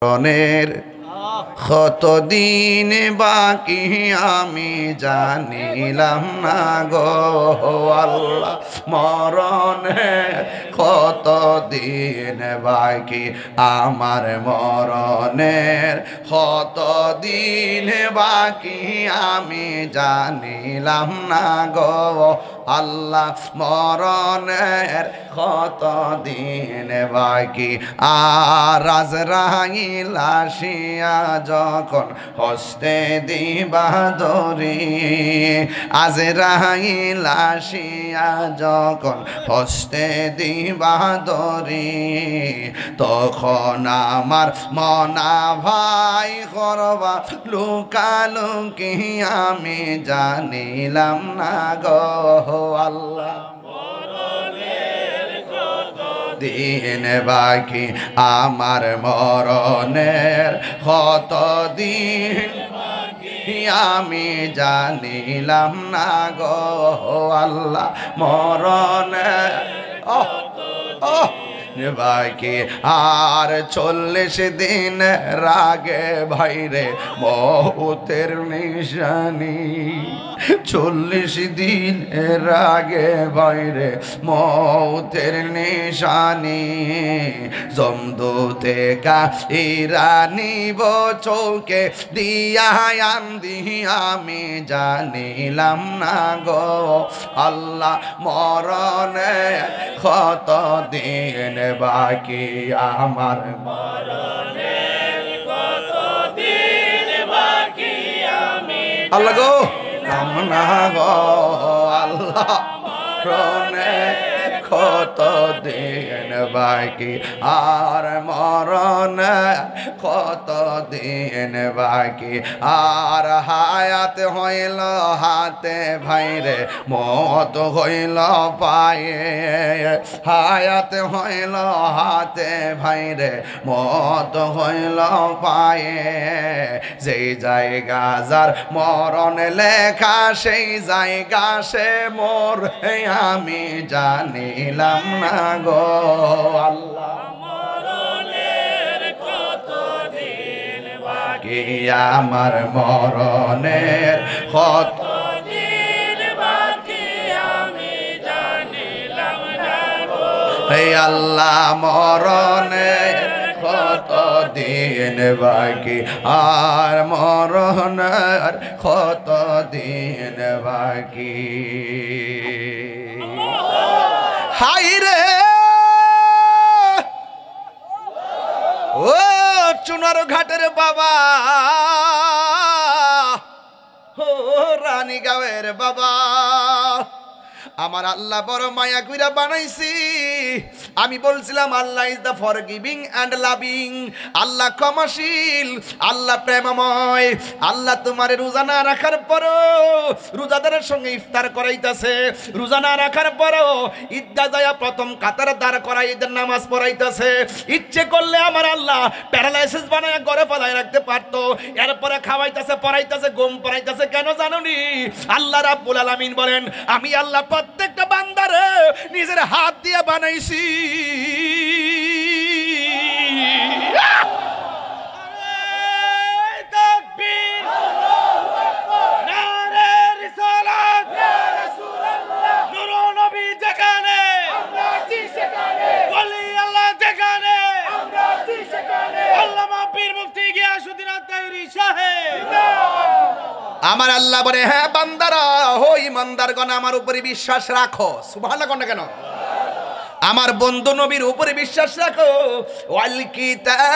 রনের কতদিন বাকি আমি জানিলাম না গো আল্লাহ, মরণের কতদিন বাকি আমার, মরণের কতদিন বাকি আমি জানিলাম না গো আল্লাহ, মরণের কতদিন বাকি। আর আজরাইল আসিয়া যখন হস্তে দিবা ধরি, আজরাইল আসিয়া যখন হস্তে দিবা ধরি, তখন আমার মনা ভাই করবা লুকালুকি আমি জানিলাম না গো আল্লাহ, দিন বাকি আমার, মরণের কতদিন আমি জানিলাম না গো আল্লাহ, মরণের বাকি আর 40 দিন রাগে ভাইরে মৌতের নিশানি, 40 দিন রাগে ভাইরে মৌতের নিশানি, জমদূতে কাইরানিব চৌকে দিয়া আন্দি আমি জানিলাম না গো আল্লাহ, মরণের কতদিন বাকি আমার, মরণের কতদিন বাকি আমি আল্লাহ গো না গো আল্লাহ, মরণের কতদিন বাকি আর, মরণের কতদিন বাকি আর, হায়াত হইল হাতে ভাইরে মত হইল পায়ে, হায়াত হইল হাতে ভাইরে মত হইল পায়ে, যেই জায়গা যার মরণ লেখা সেই জায়গা সে মোর আমি জানিলাম না গো আল্লাহ, মরণের কতদিন বাকি আমার, মরণের কতদিন বাকি আমি জানিলাম না গো আল্লাহ, মরণের কতদিন বাকি আর, মরণের কতদিন বাকি। হাই রে ও চুনার ঘাটের বাবা, ও রানীগাঁওয়ের বাবা, আমার আল্লাহ বড় মায়া কইরা বানাইছি। আমি বলছিলাম Allah is the forgiving and loving, আল্লাহ ক্ষমাশীল, আল্লাহ প্রেমময়। আল্লাহ তোমার রোজা না রাখার পরও রোজাদারের সঙ্গে ইফতার করাইতেছে, রোজা না রাখার পরও ঈদগাহ যায়া প্রথম কাতার দাঁড় করাই ঈদের নামাজ পড়াইতেছে। ইচ্ছে করলে আমার আল্লাহ প্যারালাইসিস বানায় ঘরে ফেলায় রাখতে পারতো, এরপরে খাওয়াইতেছে পড়াইতেছে ঘুম পড়াইতেছে। কেন জানোনি? আল্লাহ রাব্বুল আলামিন বলেন আমি আল্লাহ প্রত্যেকটা বান্দারে নিজের হাত দিয়ে বানাইছি। আমার আল্লাহ বলে হ্যাঁ বান্দারা হো ইমানদারগণ আমার উপরে বিশ্বাস রাখো। সুবহানাল্লাহ কোন কেন? আমার বন্ধু নবীর উপরে বিশ্বাস রাখো। ওয়াল কিতাব